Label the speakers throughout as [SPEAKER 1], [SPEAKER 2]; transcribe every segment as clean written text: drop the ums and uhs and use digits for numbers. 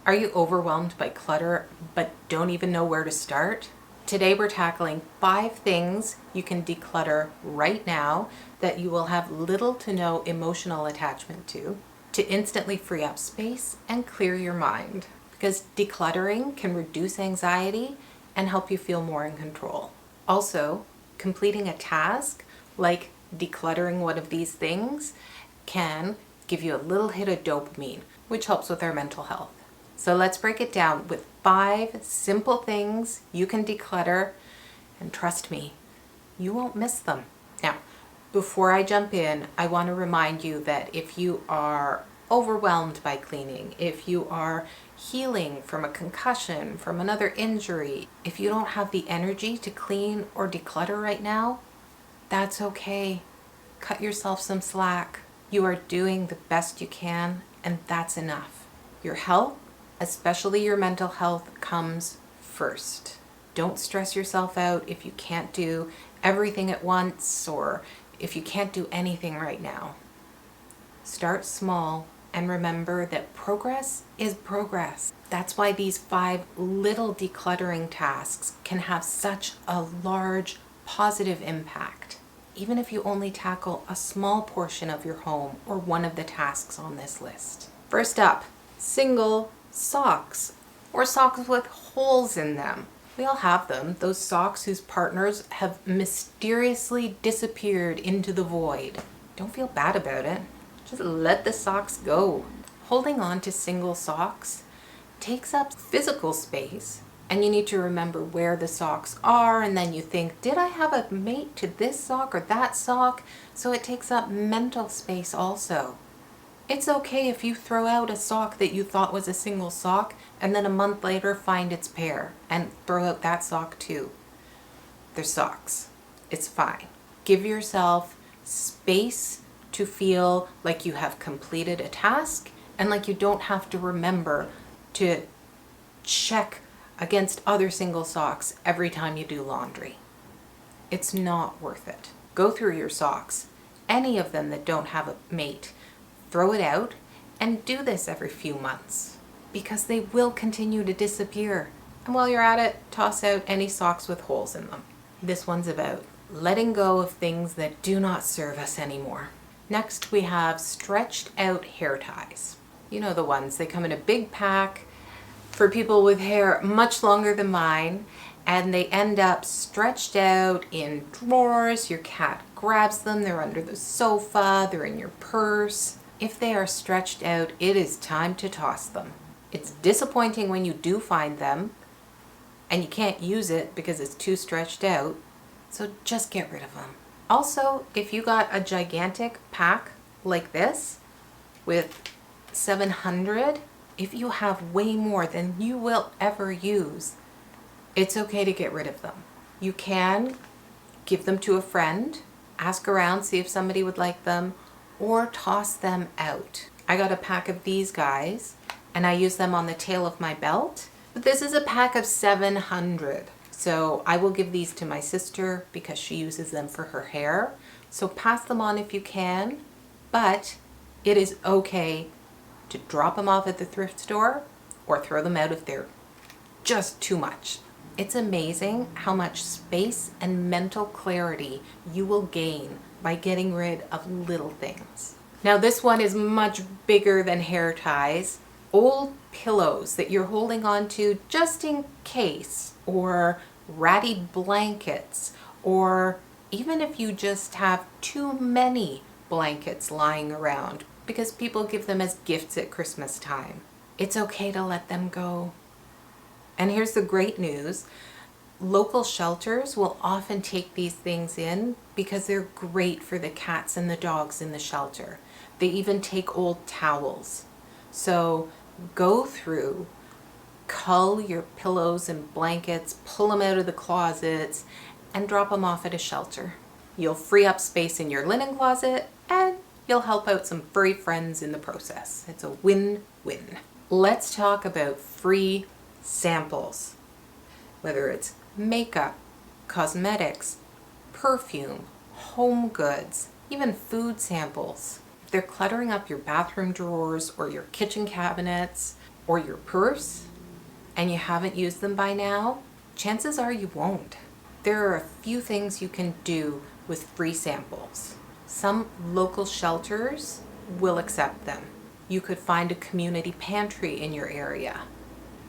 [SPEAKER 1] Are you overwhelmed by clutter but don't even know where to start? Today we're tackling 5 things you can declutter right now that you will have little to no emotional attachment to instantly free up space and clear your mind. Because decluttering can reduce anxiety and help you feel more in control. Also, completing a task like decluttering one of these things can give you a little hit of dopamine, which helps with our mental health. So let's break it down with 5 simple things you can declutter, and trust me, you won't miss them. Now, before I jump in, I want to remind you that if you are overwhelmed by cleaning, if you are healing from a concussion, from another injury, if you don't have the energy to clean or declutter right now, that's okay. Cut yourself some slack. You are doing the best you can, and that's enough. Your health, especially your mental health, comes first. Don't stress yourself out if you can't do everything at once or if you can't do anything right now. Start small and remember that progress is progress. That's why these 5 little decluttering tasks can have such a large positive impact, even if you only tackle a small portion of your home or one of the tasks on this list. First up, single socks or socks with holes in them. We all have them, those socks whose partners have mysteriously disappeared into the void. Don't feel bad about it. Just let the socks go. Holding on to single socks takes up physical space, and you need to remember where the socks are, and then you think, did I have a mate to this sock or that sock? So it takes up mental space also. It's okay if you throw out a sock that you thought was a single sock and then a month later find its pair and throw out that sock too. They're socks. It's fine. Give yourself space to feel like you have completed a task and like you don't have to remember to check against other single socks every time you do laundry. It's not worth it. Go through your socks, any of them that don't have a mate, throw it out, and do this every few months because they will continue to disappear. And while you're at it, toss out any socks with holes in them. This one's about letting go of things that do not serve us anymore. Next, we have stretched out hair ties. You know the ones, they come in a big pack for people with hair much longer than mine, and they end up stretched out in drawers. Your cat grabs them, they're under the sofa, they're in your purse. If they are stretched out, it is time to toss them. It's disappointing when you do find them and you can't use it because it's too stretched out, so just get rid of them. Also, if you got a gigantic pack like this with 700, if you have way more than you will ever use, it's okay to get rid of them. You can give them to a friend, ask around, see if somebody would like them, or toss them out. I got a pack of these guys and I use them on the tail of my belt, but this is a pack of 700. So I will give these to my sister because she uses them for her hair. So pass them on if you can, but it is okay to drop them off at the thrift store or throw them out if they're just too much. It's amazing how much space and mental clarity you will gain by getting rid of little things. Now this one is much bigger than hair ties. Old pillows that you're holding on to just in case, or ratty blankets, or even if you just have too many blankets lying around because people give them as gifts at Christmas time. It's okay to let them go. And here's the great news. Local shelters will often take these things in because they're great for the cats and the dogs in the shelter. They even take old towels. So go through, cull your pillows and blankets, pull them out of the closets, and drop them off at a shelter. You'll free up space in your linen closet and you'll help out some furry friends in the process. It's a win-win. Let's talk about free samples. Whether it's makeup, cosmetics, perfume, home goods, even food samples. If they're cluttering up your bathroom drawers or your kitchen cabinets, or your purse and you haven't used them by now, chances are you won't. There are a few things you can do with free samples. Some local shelters will accept them. You could find a community pantry in your area.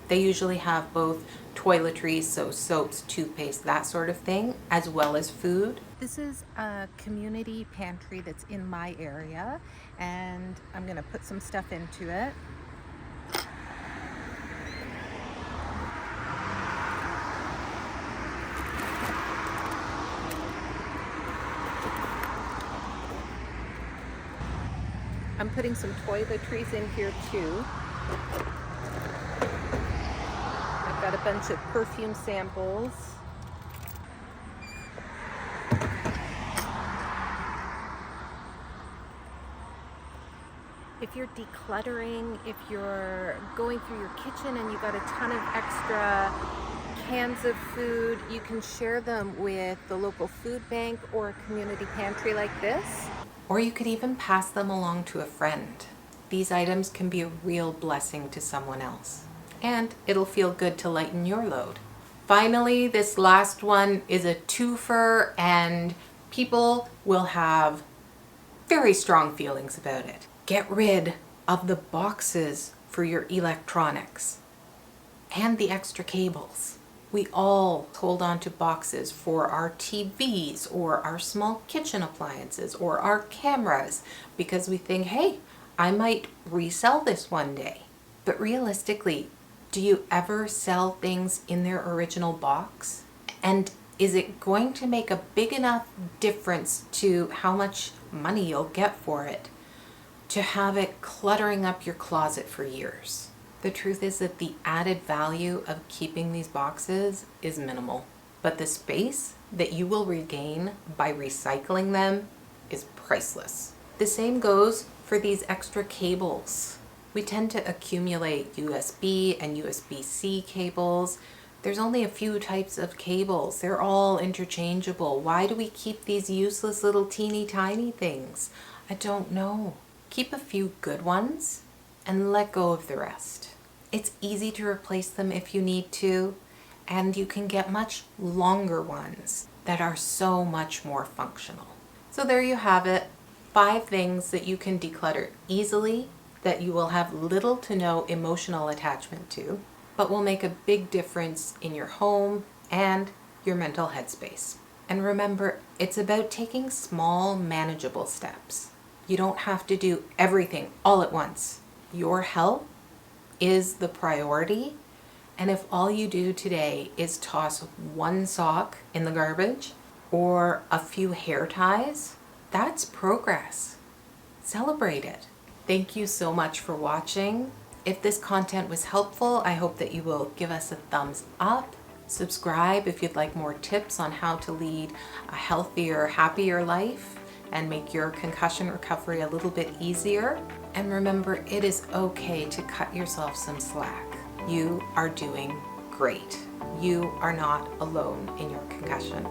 [SPEAKER 1] They usually have both toiletries, so soaps, toothpaste, that sort of thing, as well as food. This is a community pantry that's in my area, and I'm gonna put some stuff into it. I'm putting some toiletries in here too. I've got a bunch of perfume samples. If you're decluttering, if you're going through your kitchen and you've got a ton of extra cans of food, you can share them with the local food bank or a community pantry like this. Or you could even pass them along to a friend. These items can be a real blessing to someone else. And it'll feel good to lighten your load. Finally, this last one is a twofer, and people will have very strong feelings about it. Get rid of the boxes for your electronics and the extra cables. We all hold on to boxes for our TVs or our small kitchen appliances or our cameras because we think, hey, I might resell this one day. But realistically, do you ever sell things in their original box? And is it going to make a big enough difference to how much money you'll get for it to have it cluttering up your closet for years? The truth is that the added value of keeping these boxes is minimal, but the space that you will regain by recycling them is priceless. The same goes for these extra cables. We tend to accumulate USB and USB-C cables. There's only a few types of cables. They're all interchangeable. Why do we keep these useless little teeny tiny things? I don't know. Keep a few good ones and let go of the rest. It's easy to replace them if you need to, and you can get much longer ones that are so much more functional. So there you have it. 5 things that you can declutter easily, that you will have little to no emotional attachment to, but will make a big difference in your home and your mental headspace. And remember, it's about taking small, manageable steps. You don't have to do everything all at once. Your health is the priority, and if all you do today is toss one sock in the garbage or a few hair ties, that's progress. Celebrate it. Thank you so much for watching. If this content was helpful, I hope that you will give us a thumbs up. Subscribe if you'd like more tips on how to lead a healthier, happier life and make your concussion recovery a little bit easier. And remember, it is okay to cut yourself some slack. You are doing great. You are not alone in your concussion.